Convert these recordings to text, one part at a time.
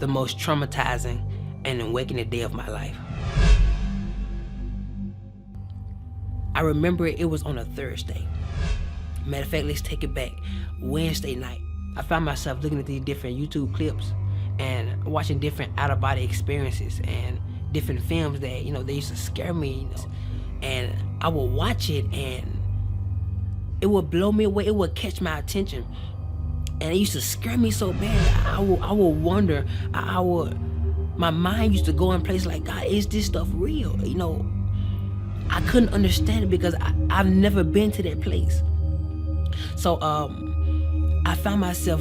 the most traumatizing and awakening day of my life. I remember it was on a Thursday. Matter of fact, let's take it back. Wednesday night, I found myself looking at these different YouTube clips and watching different out-of-body experiences and different films that, they used to scare me, and I would watch it and it would blow me away. It would catch my attention, and it used to scare me so bad. I would wonder. My mind used to go in place like, God, is this stuff real? I couldn't understand it because I've never been to that place. So I found myself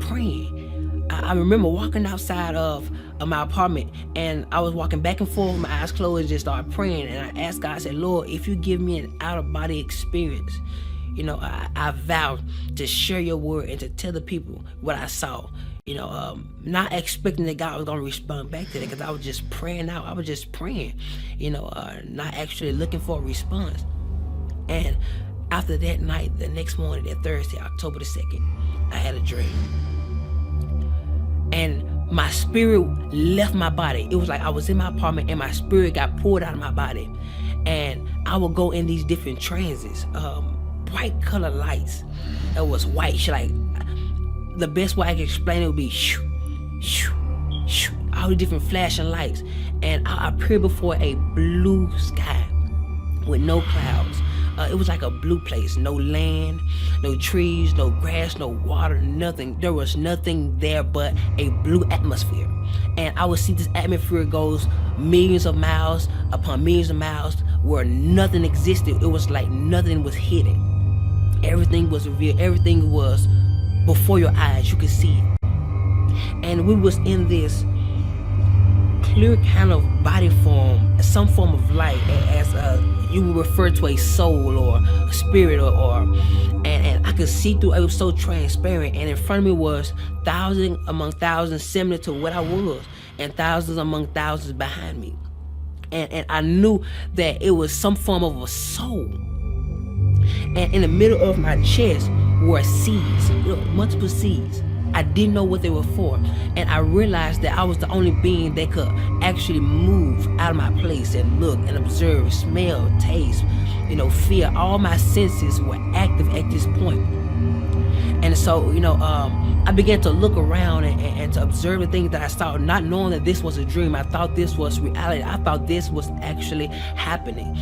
praying. I remember walking outside of my apartment, and I was walking back and forth with my eyes closed and just started praying. And I asked God, I said, Lord, if you give me an out-of-body experience, I vowed to share your word and to tell the people what I saw. Not expecting that God was going to respond back to that, because I was just praying out. I was just praying, not actually looking for a response. And after that night, the next morning, that Thursday, October the 2nd, I had a dream. And my spirit left my body. It was like I was in my apartment and my spirit got pulled out of my body. And I would go in these different transits, bright color lights. It was white, like the best way I can explain it would be shoo, shoo, shoo, all the different flashing lights. And I appeared before a blue sky with no clouds. It was like a blue place, no land, no trees, no grass, no water, nothing. There was nothing there but a blue atmosphere. And I would see this atmosphere goes millions of miles upon millions of miles where nothing existed. It was like nothing was hidden. Everything was revealed. Everything was before your eyes. You could see it. And we was in this clear kind of body form, some form of light, as you would refer to a soul or a spirit, and I could see through. It was so transparent, and in front of me was thousands among thousands similar to what I was, and thousands among thousands behind me, and I knew that it was some form of a soul. And in the middle of my chest were seeds, multiple seeds. I didn't know what they were for, and I realized that I was the only being that could actually move out of my place and look and observe, smell, taste, feel. All my senses were active at this point. And so, I began to look around and to observe the things that I saw, not knowing that this was a dream. I thought this was reality. I thought this was actually happening,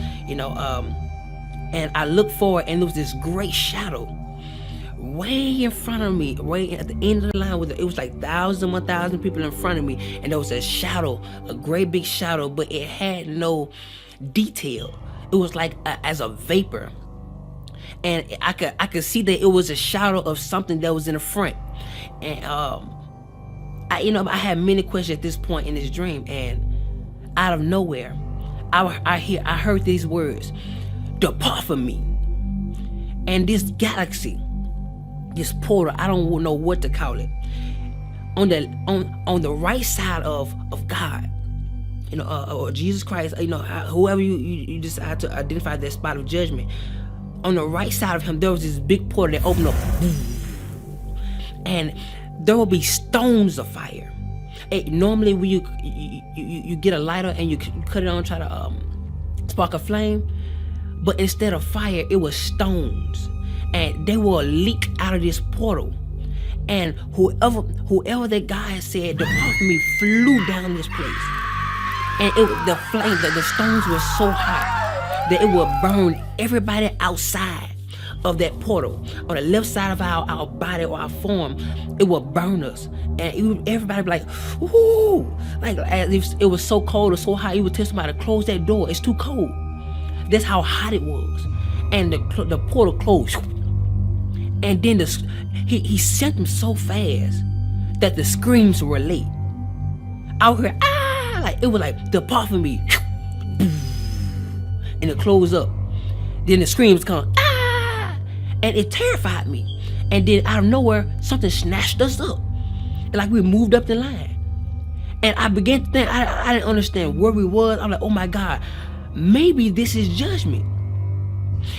and I looked forward, and there was this great shadow way in front of me, way at the end of the line. It was like 1,000 people in front of me, and there was a shadow, a great big shadow, but it had no detail. It was like as a vapor, and I could see that it was a shadow of something that was in the front. And I had many questions at this point in this dream, and out of nowhere, I heard these words: "Depart from me." And this galaxy, this portal, I don't know what to call it, on the right side of God, or Jesus Christ, whoever you decide to identify that spot of judgment, on the right side of him, there was this big portal that opened up, and there will be stones of fire. Normally when you get a lighter and you cut it on, try to spark a flame, but instead of fire, it was stones. And they will leak out of this portal, and whoever that guy said depart from me flew down this place, and the stones were so hot that it would burn everybody outside of that portal. On the left side of our body or our form, it would burn us, and everybody would be like, ooh, like as if it was so cold or so hot. You would tell somebody to close that door. It's too cold. That's how hot it was, and the portal closed. And then he sent them so fast that the screams were late. I heard like it was like, depart from me, and it closed up. Then the screams come, and it terrified me. And then out of nowhere, something snatched us up, like we moved up the line. And I began to think, I didn't understand where we was. I'm like, oh my God, maybe this is judgment.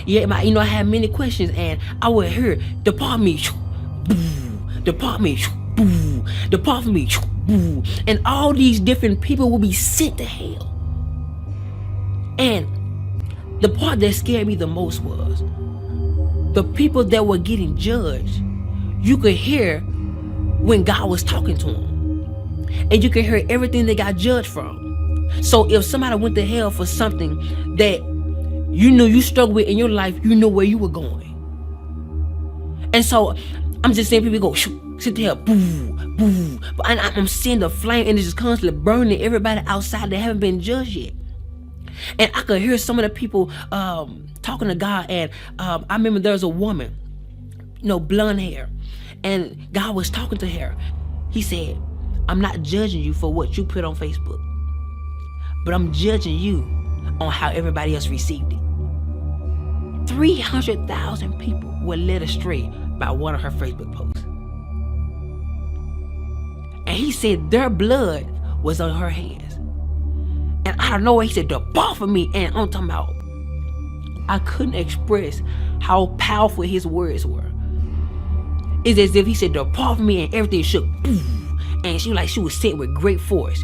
Yeah, I had many questions, and I would hear, depart me, depart me, boo, depart from me, boo. And all these different people will be sent to hell. And the part that scared me the most was the people that were getting judged. You could hear when God was talking to them, and you could hear everything they got judged from. So if somebody went to hell for something that you knew you struggled with in your life, you know where you were going. And so I'm just seeing people go, sit there, boo, boo. But I'm seeing the flame, and it's just constantly burning everybody outside that haven't been judged yet. And I could hear some of the people talking to God. And I remember there was a woman, blonde hair, and God was talking to her. He said, I'm not judging you for what you put on Facebook, but I'm judging you on how everybody else received it. 300,000 people were led astray by one of her Facebook posts. And he said their blood was on her hands. And out of nowhere, he said, depart from me. And I'm talking about, I couldn't express how powerful his words were. It's as if he said, depart from me, and everything shook. Boom. And she was sent with great force.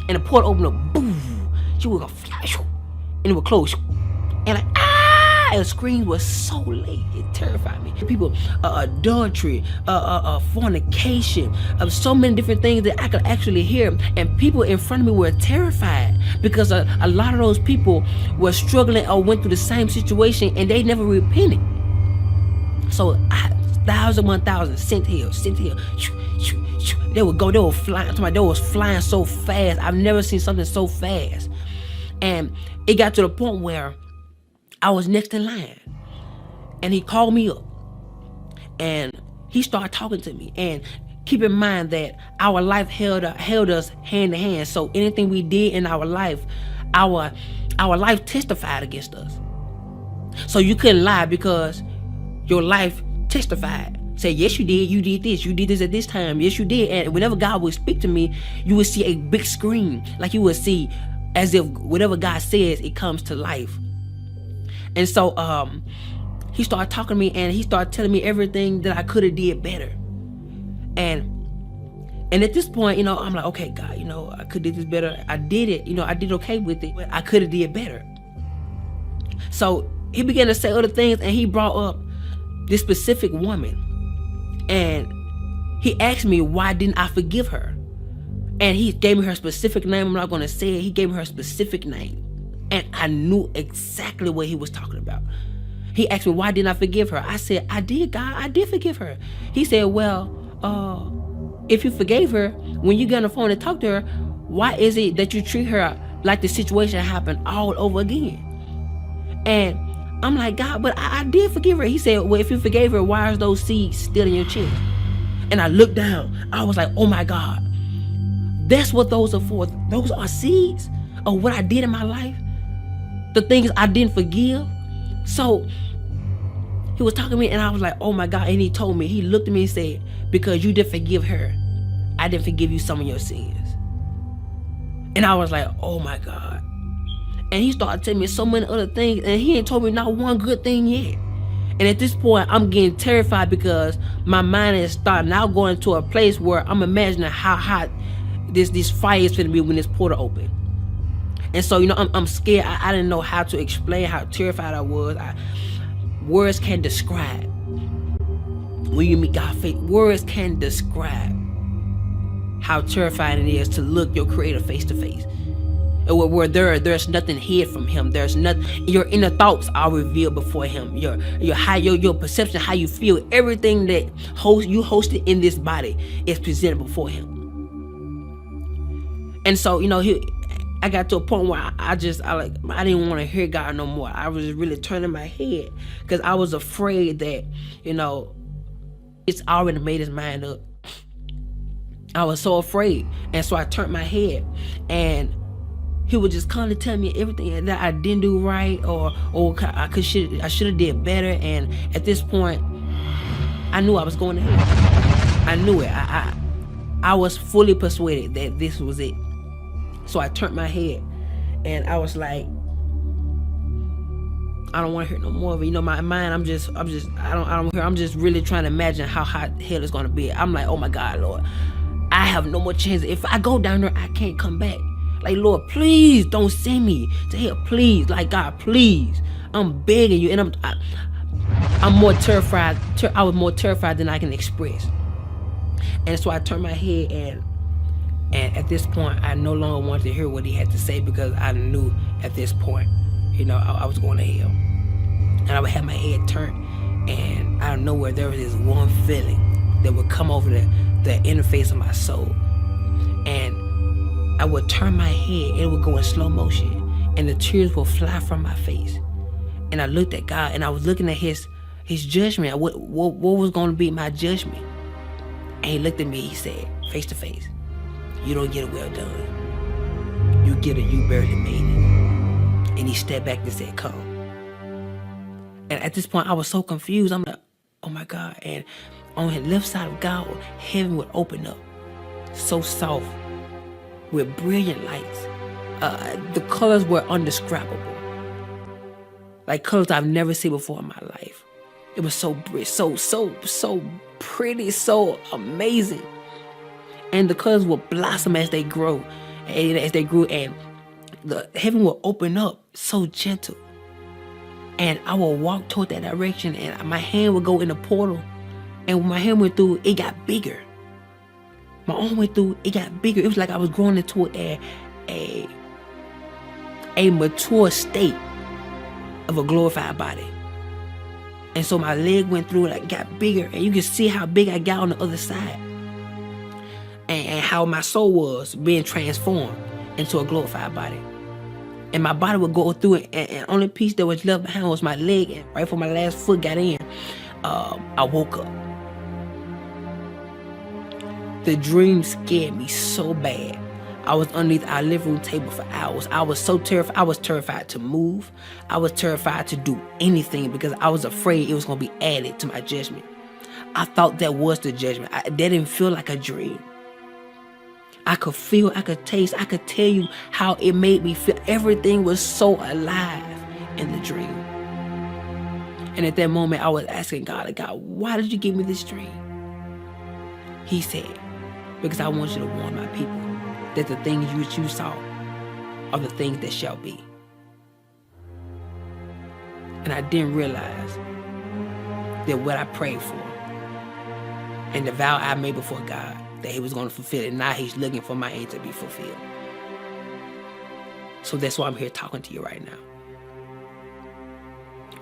And the portal opened up. Boom. She would go flash. And it would close. And the screams were so late, it terrified me. People, adultery, fornication, so many different things that I could actually hear. And people in front of me were terrified because a lot of those people were struggling or went through the same situation, and they never repented. So 1,000 sent here. They would flying. They was flying so fast. I've never seen something so fast. And it got to the point where I was next in line, and he called me up, and he started talking to me. And keep in mind that our life held us hand to hand. So anything we did in our life, our life testified against us. So you couldn't lie because your life testified. Say, yes, you did this at this time, yes, you did. And whenever God would speak to me, you would see a big screen, like you would see as if whatever God says, it comes to life. And so he started talking to me, and he started telling me everything that I could have did better. And at this point, I'm like, okay, God, I could have did this better. I did it, I did okay with it, but I could have did better. So he began to say other things, and he brought up this specific woman. And he asked me, why didn't I forgive her? And he gave me her specific name. I'm not going to say it. He gave me her specific name. And I knew exactly what he was talking about. He asked me, why didn't I forgive her? I said, I did, God. I did forgive her. He said, well, if you forgave her, when you get on the phone and talk to her, why is it that you treat her like the situation happened all over again? And I'm like, God, but I did forgive her. He said, well, if you forgave her, why are those seeds still in your chest? And I looked down. I was like, oh my God. That's what those are for. Those are seeds of what I did in my life. The things I didn't forgive. So he was talking to me, and I was like, oh my God. And he told me, he looked at me and said, because you didn't forgive her, I didn't forgive you some of your sins. And I was like, oh my God. And he started telling me so many other things, and he ain't told me not one good thing yet. And at this point, I'm getting terrified because my mind is starting now going to a place where I'm imagining how hot this fire is going to be when this portal open. And so, I'm scared. I didn't know how to explain how terrified I was. Words can't describe. When you meet God face, words can't describe how terrifying it is to look your Creator face to face. Where there's nothing hid from Him. There's nothing. Your inner thoughts are revealed before Him. Your perception, how you feel, everything that you hosted in this body is presented before Him. And so, I got to a point where I didn't want to hear God no more. I was really turning my head because I was afraid that, it's already made his mind up. I was so afraid. And so I turned my head, and he would just constantly tell me everything that I didn't do right, or I should have did better. And at this point, I knew I was going to hell. I knew it. I was fully persuaded that this was it. So I turned my head, and I was like, I don't want to hear no more of it. My mind, I'm just I'm just really trying to imagine how hot hell is gonna be. I'm like, oh my God, Lord, I have no more chance. If I go down there, I can't come back. Like, Lord, please don't send me to hell. Please, like, God, please, I'm begging you. And I'm more terrified. I was more terrified than I can express. And so I turned my head, and at this point, I no longer wanted to hear what he had to say, because I knew at this point, I was going to hell. And I would have my head turned, and out of nowhere, there was this one feeling that would come over the interface of my soul. And I would turn my head, and it would go in slow motion, and the tears would fly from my face. And I looked at God, and I was looking at his judgment. What was going to be my judgment? And he looked at me, he said, face to face, you don't get a well done. You get a you barely made it. And he stepped back and said, come. And at this point, I was so confused. I'm like, oh my God. And on the left side of God, heaven would open up, so soft, with brilliant lights. The colors were undescribable. Like colors I've never seen before in my life. It was so bright, so pretty, so amazing. And the colors would blossom as they grow, and the heaven will open up so gentle. And I will walk toward that direction, and my hand would go in the portal. And when my hand went through, it got bigger. My arm went through, it got bigger. It was like I was growing into a mature state of a glorified body. And so my leg went through, it got bigger, and you can see how big I got on the other side. And how my soul was being transformed into a glorified body. And my body would go through it, and only piece that was left behind was my leg. And right before my last foot got in, I woke up. The dream scared me so bad. I was underneath our living room table for hours. I was so terrified. I was terrified to move. I was terrified to do anything, because I was afraid it was going to be added to my judgment. I thought that was the judgment. That didn't feel like a dream. I could feel, I could taste, I could tell you how it made me feel. Everything was so alive in the dream. And at that moment, I was asking God, why did you give me this dream? He said, because I want you to warn my people that the things which you saw are the things that shall be. And I didn't realize that what I prayed for and the vow I made before God, that he was going to fulfill it. Now he's looking for my end to be fulfilled. So that's why I'm here talking to you right now.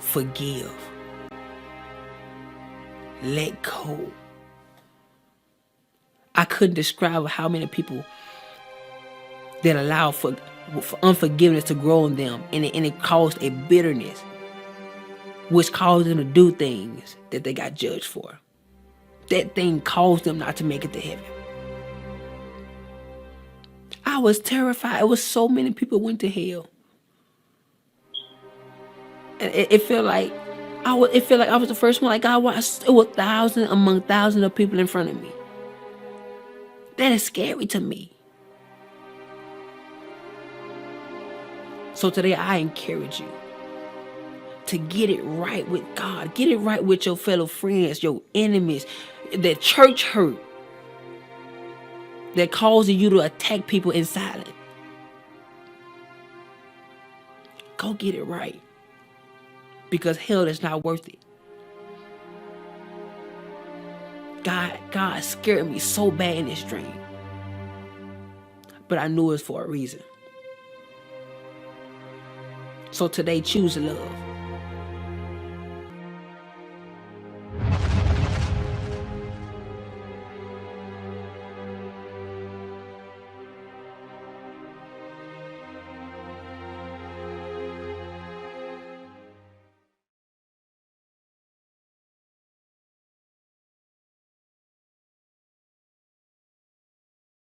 Forgive. Let go. I couldn't describe how many people that allow for unforgiveness to grow in them, and it caused a bitterness, which caused them to do things that they got judged for. That thing caused them not to make it to heaven. I was terrified. It was so many people went to hell. And it felt like I was the first one. Like God was, it was thousands among thousands of people in front of me. That is scary to me. So today I encourage you to get it right with God. Get it right with your fellow friends, your enemies, that church hurt that causing you to attack people in silence. Go get it right, because hell is not worth it. God scared me so bad in this dream, but I knew it was for a reason. So today, choose love.